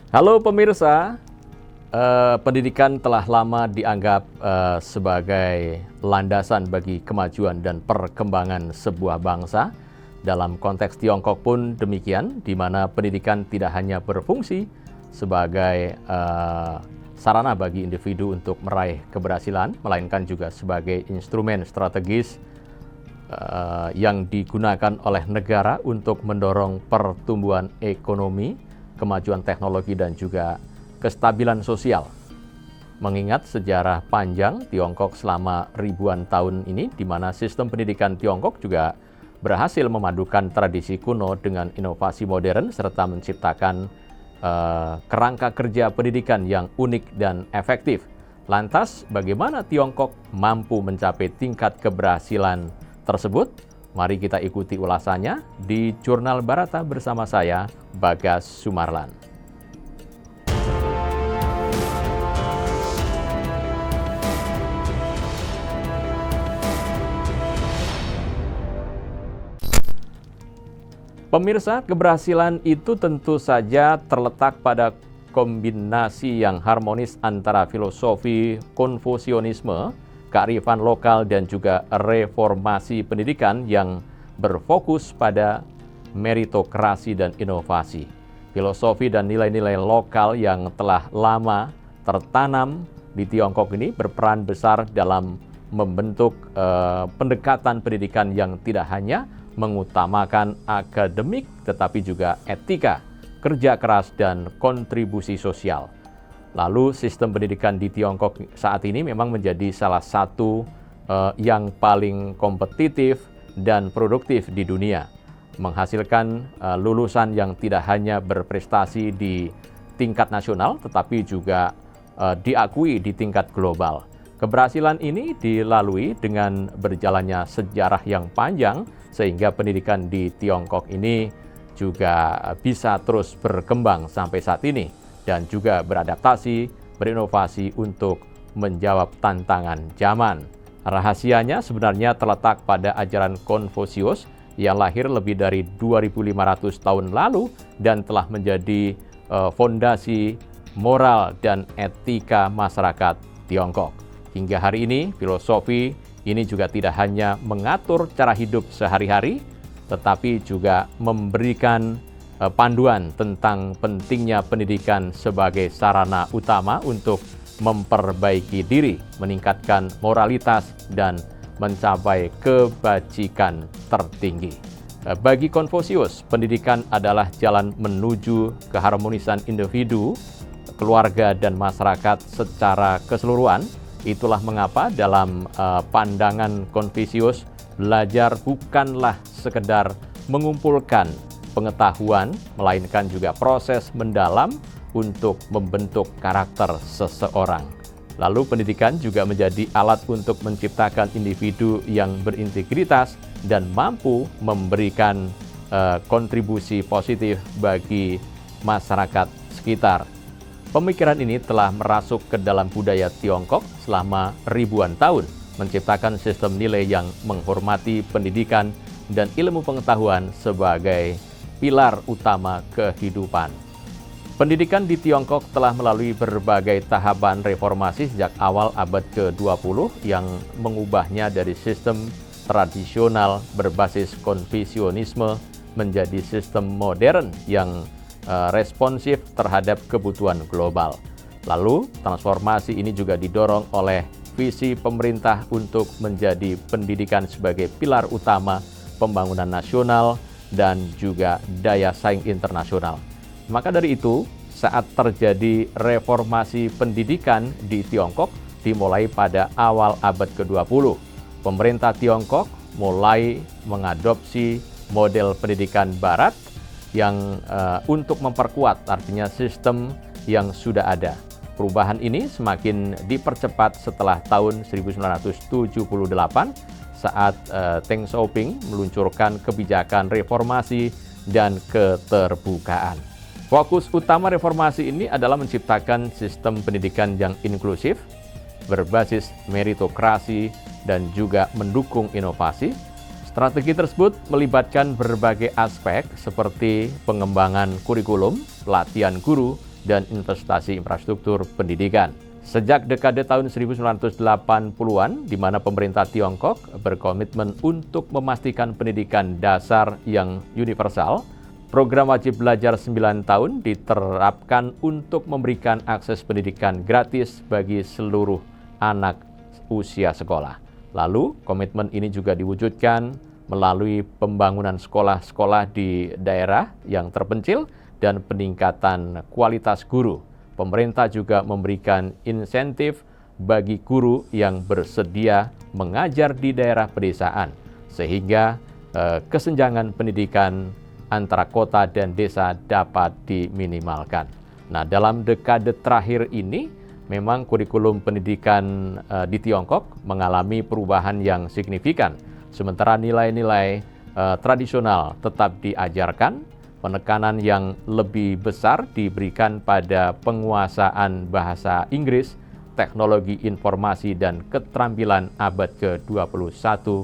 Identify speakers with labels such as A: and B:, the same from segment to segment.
A: Halo pemirsa, pendidikan telah lama dianggap sebagai landasan bagi kemajuan dan perkembangan sebuah bangsa. Dalam konteks Tiongkok pun demikian, di mana pendidikan tidak hanya berfungsi sebagai sarana bagi individu untuk meraih keberhasilan, melainkan juga sebagai instrumen strategis yang digunakan oleh negara untuk mendorong pertumbuhan ekonomi, kemajuan teknologi, dan juga kestabilan sosial. Mengingat sejarah panjang Tiongkok selama ribuan tahun ini, di mana sistem pendidikan Tiongkok juga berhasil memadukan tradisi kuno dengan inovasi modern, serta menciptakan kerangka kerja pendidikan yang unik dan efektif. Lantas, bagaimana Tiongkok mampu mencapai tingkat keberhasilan tersebut? Mari kita ikuti ulasannya di Jurnal Barata bersama saya, Bagas Sumarlan. Pemirsa, keberhasilan itu tentu saja terletak pada kombinasi yang harmonis antara filosofi Konfusianisme, kearifan lokal, dan juga reformasi pendidikan yang berfokus pada meritokrasi dan inovasi. Filosofi dan nilai-nilai lokal yang telah lama tertanam di Tiongkok ini berperan besar dalam membentuk pendekatan pendidikan yang tidak hanya mengutamakan akademik, tetapi juga etika, kerja keras, dan kontribusi sosial. Lalu sistem pendidikan di Tiongkok saat ini memang menjadi salah satu yang paling kompetitif dan produktif di dunia, menghasilkan lulusan yang tidak hanya berprestasi di tingkat nasional, tetapi juga diakui di tingkat global. Keberhasilan ini dilalui dengan berjalannya sejarah yang panjang, sehingga pendidikan di Tiongkok ini juga bisa terus berkembang sampai saat ini, dan juga beradaptasi, berinovasi untuk menjawab tantangan zaman. Rahasianya sebenarnya terletak pada ajaran Konfusius yang lahir lebih dari 2.500 tahun lalu dan telah menjadi fondasi moral dan etika masyarakat Tiongkok. Hingga hari ini, filosofi ini juga tidak hanya mengatur cara hidup sehari-hari, tetapi juga memberikan panduan tentang pentingnya pendidikan sebagai sarana utama untuk memperbaiki diri, meningkatkan moralitas, dan mencapai kebajikan tertinggi. Bagi Konfusius, pendidikan adalah jalan menuju keharmonisan individu, keluarga, dan masyarakat secara keseluruhan. Itulah mengapa dalam pandangan Konfusius, belajar bukanlah sekedar mengumpulkan pengetahuan, melainkan juga proses mendalam untuk membentuk karakter seseorang. Lalu pendidikan juga menjadi alat untuk menciptakan individu yang berintegritas dan mampu memberikan kontribusi positif bagi masyarakat sekitar. Pemikiran ini telah merasuk ke dalam budaya Tiongkok selama ribuan tahun, menciptakan sistem nilai yang menghormati pendidikan dan ilmu pengetahuan sebagai pilar utama kehidupan. Pendidikan di Tiongkok telah melalui berbagai tahapan reformasi sejak awal abad ke-20 yang mengubahnya dari sistem tradisional berbasis Konfusianisme menjadi sistem modern yang responsif terhadap kebutuhan global. Lalu, transformasi ini juga didorong oleh visi pemerintah untuk menjadi pendidikan sebagai pilar utama pembangunan nasional dan juga daya saing internasional. Maka dari itu, saat terjadi reformasi pendidikan di Tiongkok dimulai pada awal abad ke-20. Pemerintah Tiongkok mulai mengadopsi model pendidikan barat yang untuk memperkuat, artinya sistem yang sudah ada. Perubahan ini semakin dipercepat setelah tahun 1978 saat Deng Xiaoping meluncurkan kebijakan reformasi dan keterbukaan. Fokus utama reformasi ini adalah menciptakan sistem pendidikan yang inklusif, berbasis meritokrasi, dan juga mendukung inovasi. Strategi tersebut melibatkan berbagai aspek seperti pengembangan kurikulum, pelatihan guru, dan investasi infrastruktur pendidikan. Sejak dekade tahun 1980-an, di mana pemerintah Tiongkok berkomitmen untuk memastikan pendidikan dasar yang universal, program wajib belajar 9 tahun diterapkan untuk memberikan akses pendidikan gratis bagi seluruh anak usia sekolah. Lalu, komitmen ini juga diwujudkan melalui pembangunan sekolah-sekolah di daerah yang terpencil dan peningkatan kualitas guru. Pemerintah juga memberikan insentif bagi guru yang bersedia mengajar di daerah pedesaan, sehingga kesenjangan pendidikan antara kota dan desa dapat diminimalkan. Nah, dalam dekade terakhir ini, memang kurikulum pendidikan di Tiongkok mengalami perubahan yang signifikan. Sementara nilai-nilai tradisional tetap diajarkan, penekanan yang lebih besar diberikan pada penguasaan bahasa Inggris, teknologi informasi dan keterampilan abad ke-21,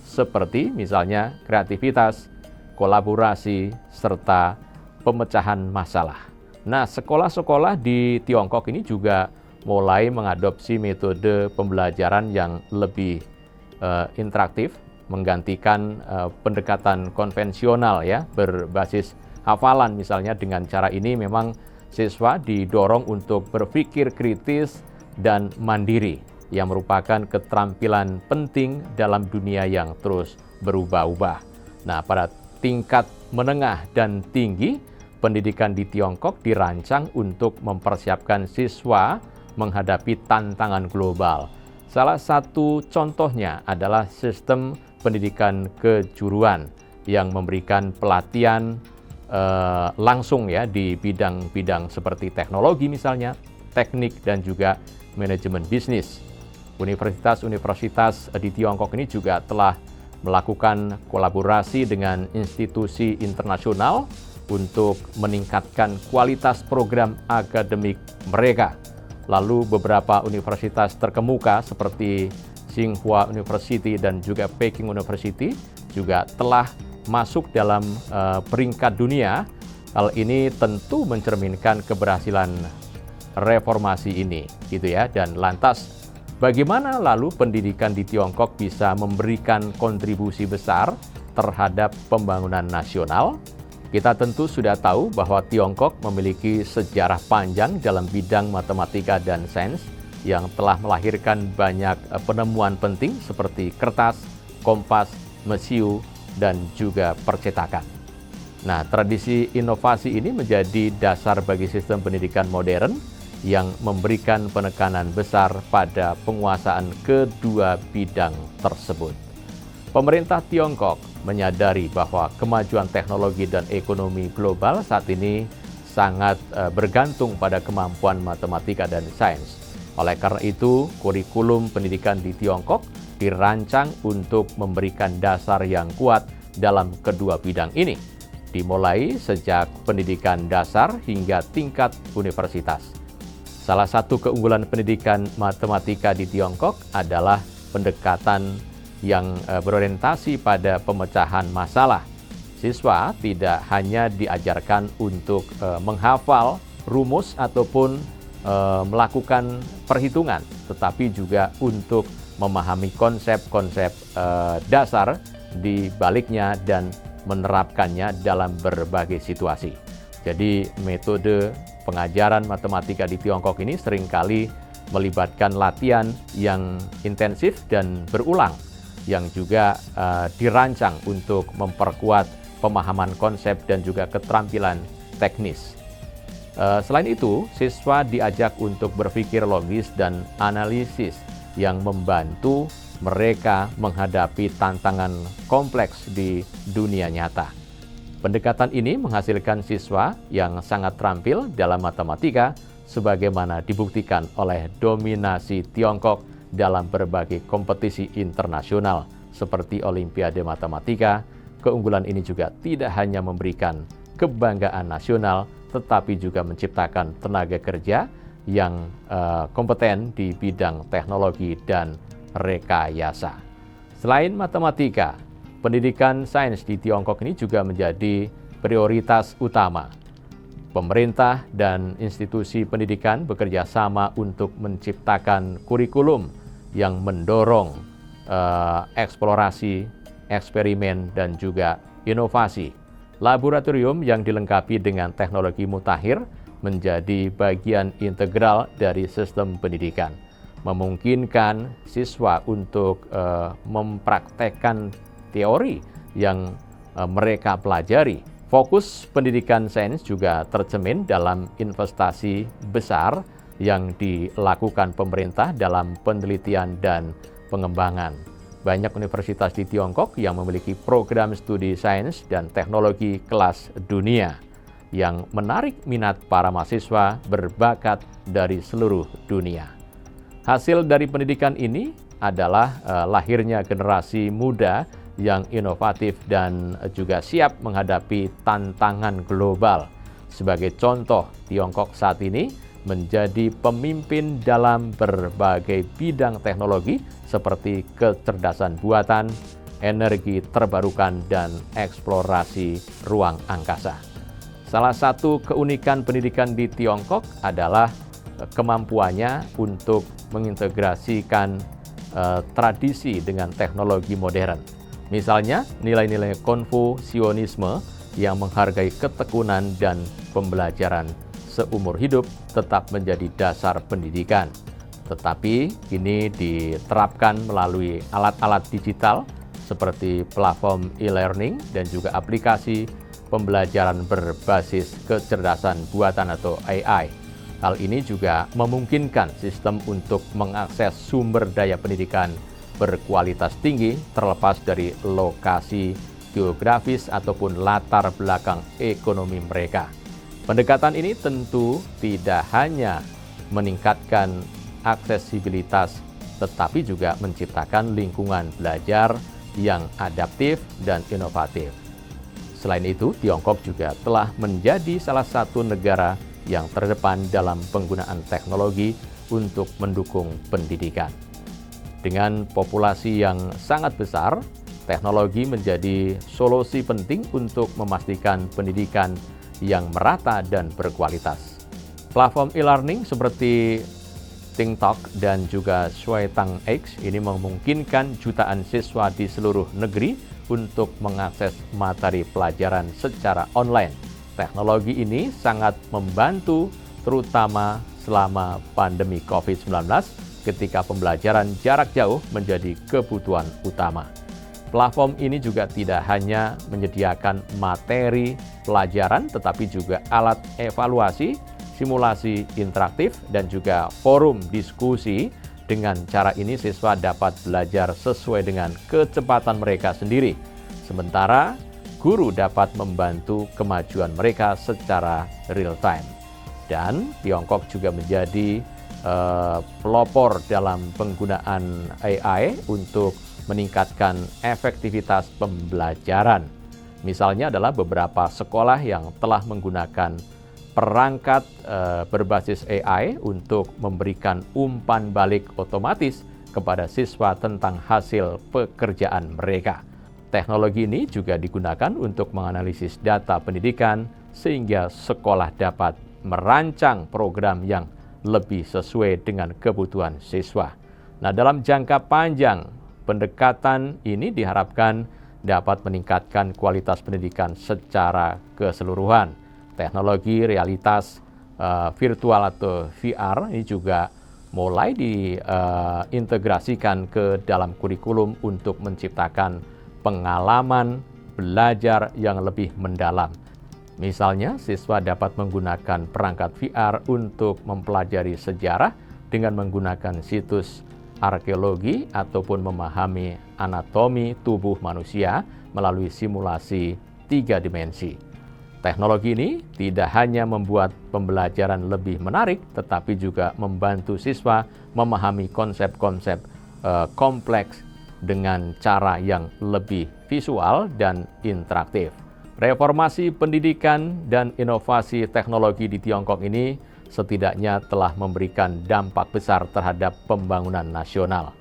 A: seperti misalnya kreativitas, kolaborasi, serta pemecahan masalah. Nah, sekolah-sekolah di Tiongkok ini juga mulai mengadopsi metode pembelajaran yang lebih interaktif, menggantikan pendekatan konvensional ya, berbasis hafalan misalnya. Dengan cara ini memang siswa didorong untuk berpikir kritis dan mandiri, yang merupakan keterampilan penting dalam dunia yang terus berubah-ubah. Nah, pada tingkat menengah dan tinggi, pendidikan di Tiongkok dirancang untuk mempersiapkan siswa menghadapi tantangan global. Salah satu contohnya adalah sistem pendidikan kejuruan yang memberikan pelatihan langsung ya di bidang-bidang seperti teknologi misalnya, teknik dan juga manajemen bisnis. Universitas-universitas di Tiongkok ini juga telah melakukan kolaborasi dengan institusi internasional untuk meningkatkan kualitas program akademik mereka. Lalu beberapa universitas terkemuka seperti Tsinghua University dan juga Peking University juga telah masuk dalam peringkat dunia. Hal ini tentu mencerminkan keberhasilan reformasi ini, gitu ya. Dan lantas, bagaimana lalu pendidikan di Tiongkok bisa memberikan kontribusi besar terhadap pembangunan nasional? Kita tentu sudah tahu bahwa Tiongkok memiliki sejarah panjang dalam bidang matematika dan sains yang telah melahirkan banyak penemuan penting seperti kertas, kompas, mesiu, dan juga percetakan. Nah, tradisi inovasi ini menjadi dasar bagi sistem pendidikan modern yang memberikan penekanan besar pada penguasaan kedua bidang tersebut. Pemerintah Tiongkok menyadari bahwa kemajuan teknologi dan ekonomi global saat ini sangat bergantung pada kemampuan matematika dan sains. Oleh karena itu, kurikulum pendidikan di Tiongkok dirancang untuk memberikan dasar yang kuat dalam kedua bidang ini, dimulai sejak pendidikan dasar hingga tingkat universitas. Salah satu keunggulan pendidikan matematika di Tiongkok adalah pendekatan yang berorientasi pada pemecahan masalah. Siswa tidak hanya diajarkan untuk menghafal rumus ataupun melakukan perhitungan, tetapi juga untuk memahami konsep-konsep dasar di baliknya dan menerapkannya dalam berbagai situasi. Jadi metode pengajaran matematika di Tiongkok ini seringkali melibatkan latihan yang intensif dan berulang, yang juga dirancang untuk memperkuat pemahaman konsep dan juga keterampilan teknis. Selain itu, siswa diajak untuk berpikir logis dan analisis yang membantu mereka menghadapi tantangan kompleks di dunia nyata. Pendekatan ini menghasilkan siswa yang sangat terampil dalam matematika, sebagaimana dibuktikan oleh dominasi Tiongkok dalam berbagai kompetisi internasional seperti Olimpiade Matematika. Keunggulan ini juga tidak hanya memberikan kebanggaan nasional, tetapi juga menciptakan tenaga kerja yang kompeten di bidang teknologi dan rekayasa. Selain matematika, pendidikan sains di Tiongkok ini juga menjadi prioritas utama. Pemerintah dan institusi pendidikan bekerja sama untuk menciptakan kurikulum yang mendorong eksplorasi, eksperimen, dan juga inovasi. Laboratorium yang dilengkapi dengan teknologi mutakhir menjadi bagian integral dari sistem pendidikan, memungkinkan siswa untuk mempraktekkan teori yang mereka pelajari. Fokus pendidikan sains juga tercermin dalam investasi besar yang dilakukan pemerintah dalam penelitian dan pengembangan. Banyak universitas di Tiongkok yang memiliki program studi sains dan teknologi kelas dunia yang menarik minat para mahasiswa berbakat dari seluruh dunia. Hasil dari pendidikan ini adalah lahirnya generasi muda yang inovatif dan juga siap menghadapi tantangan global. Sebagai contoh, Tiongkok saat ini menjadi pemimpin dalam berbagai bidang teknologi seperti kecerdasan buatan, energi terbarukan, dan eksplorasi ruang angkasa. Salah satu keunikan pendidikan di Tiongkok adalah kemampuannya untuk mengintegrasikan tradisi dengan teknologi modern. Misalnya, nilai-nilai Konfusionisme yang menghargai ketekunan dan pembelajaran seumur hidup tetap menjadi dasar pendidikan. Tetapi ini diterapkan melalui alat-alat digital seperti platform e-learning dan juga aplikasi pembelajaran berbasis kecerdasan buatan atau AI. Hal ini juga memungkinkan sistem untuk mengakses sumber daya pendidikan berkualitas tinggi terlepas dari lokasi geografis ataupun latar belakang ekonomi mereka. Pendekatan ini tentu tidak hanya meningkatkan aksesibilitas, tetapi juga menciptakan lingkungan belajar yang adaptif dan inovatif. Selain itu, Tiongkok juga telah menjadi salah satu negara yang terdepan dalam penggunaan teknologi untuk mendukung pendidikan. Dengan populasi yang sangat besar, teknologi menjadi solusi penting untuk memastikan pendidikan yang merata dan berkualitas. Platform e-learning seperti TikTok dan juga Shuitang X ini memungkinkan jutaan siswa di seluruh negeri untuk mengakses materi pelajaran secara online. Teknologi ini sangat membantu terutama selama pandemi COVID-19 ketika pembelajaran jarak jauh menjadi kebutuhan utama. Platform ini juga tidak hanya menyediakan materi pelajaran, tetapi juga alat evaluasi, simulasi interaktif, dan juga forum diskusi. Dengan cara ini, siswa dapat belajar sesuai dengan kecepatan mereka sendiri. Sementara, guru dapat membantu kemajuan mereka secara real-time. Dan Tiongkok juga menjadi pelopor dalam penggunaan AI untuk meningkatkan efektivitas pembelajaran. Misalnya adalah beberapa sekolah yang telah menggunakan perangkat berbasis AI untuk memberikan umpan balik otomatis kepada siswa tentang hasil pekerjaan mereka. Teknologi ini juga digunakan untuk menganalisis data pendidikan sehingga sekolah dapat merancang program yang lebih sesuai dengan kebutuhan siswa. Nah, dalam jangka panjang, pendekatan ini diharapkan dapat meningkatkan kualitas pendidikan secara keseluruhan. Teknologi realitas virtual atau VR ini juga mulai diintegrasikan ke dalam kurikulum untuk menciptakan pengalaman belajar yang lebih mendalam. Misalnya, siswa dapat menggunakan perangkat VR untuk mempelajari sejarah dengan menggunakan situs arkeologi ataupun memahami anatomi tubuh manusia melalui simulasi 3 dimensi. Teknologi ini tidak hanya membuat pembelajaran lebih menarik, tetapi juga membantu siswa memahami konsep-konsep kompleks dengan cara yang lebih visual dan interaktif. Reformasi pendidikan dan inovasi teknologi di Tiongkok ini setidaknya telah memberikan dampak besar terhadap pembangunan nasional.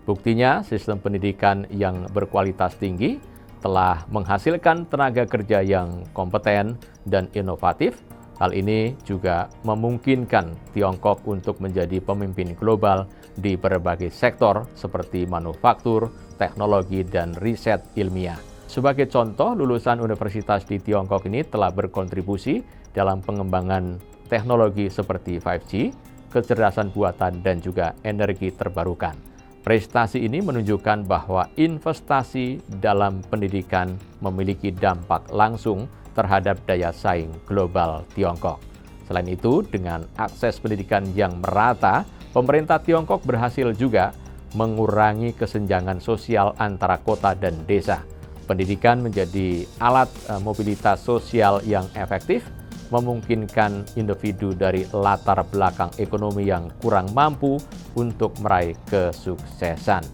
A: Buktinya, sistem pendidikan yang berkualitas tinggi telah menghasilkan tenaga kerja yang kompeten dan inovatif. Hal ini juga memungkinkan Tiongkok untuk menjadi pemimpin global di berbagai sektor seperti manufaktur, teknologi, dan riset ilmiah. Sebagai contoh, lulusan universitas di Tiongkok ini telah berkontribusi dalam pengembangan teknologi seperti 5G, kecerdasan buatan, dan juga energi terbarukan. Prestasi ini menunjukkan bahwa investasi dalam pendidikan memiliki dampak langsung terhadap daya saing global Tiongkok. Selain itu, dengan akses pendidikan yang merata, pemerintah Tiongkok berhasil juga mengurangi kesenjangan sosial antara kota dan desa. Pendidikan menjadi alat mobilitas sosial yang efektif, memungkinkan individu dari latar belakang ekonomi yang kurang mampu untuk meraih kesuksesan.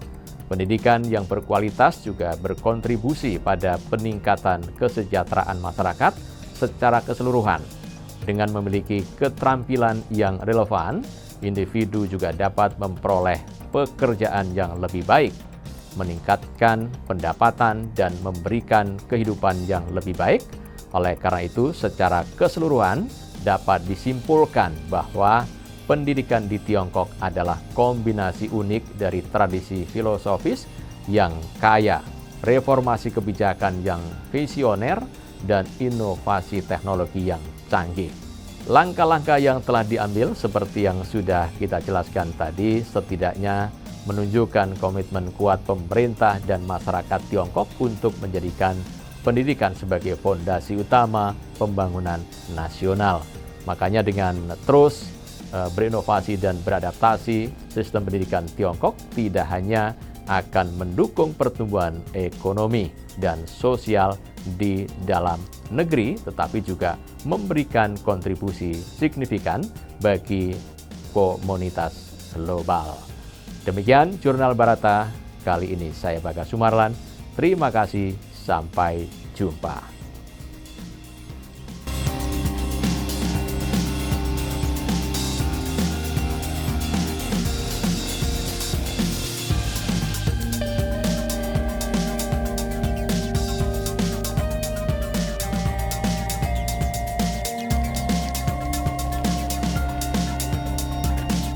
A: Pendidikan yang berkualitas juga berkontribusi pada peningkatan kesejahteraan masyarakat secara keseluruhan. Dengan memiliki keterampilan yang relevan, individu juga dapat memperoleh pekerjaan yang lebih baik, meningkatkan pendapatan, dan memberikan kehidupan yang lebih baik. Oleh karena itu, secara keseluruhan dapat disimpulkan bahwa pendidikan di Tiongkok adalah kombinasi unik dari tradisi filosofis yang kaya, reformasi kebijakan yang visioner, dan inovasi teknologi yang canggih. Langkah-langkah yang telah diambil seperti yang sudah kita jelaskan tadi setidaknya menunjukkan komitmen kuat pemerintah dan masyarakat Tiongkok untuk menjadikan pendidikan sebagai fondasi utama pembangunan nasional. Makanya dengan terus berinovasi dan beradaptasi, sistem pendidikan Tiongkok tidak hanya akan mendukung pertumbuhan ekonomi dan sosial di dalam negeri, tetapi juga memberikan kontribusi signifikan bagi komunitas global. Demikian Jurnal Barata kali ini. Saya Bagas Sumarlan. Terima kasih. Sampai jumpa.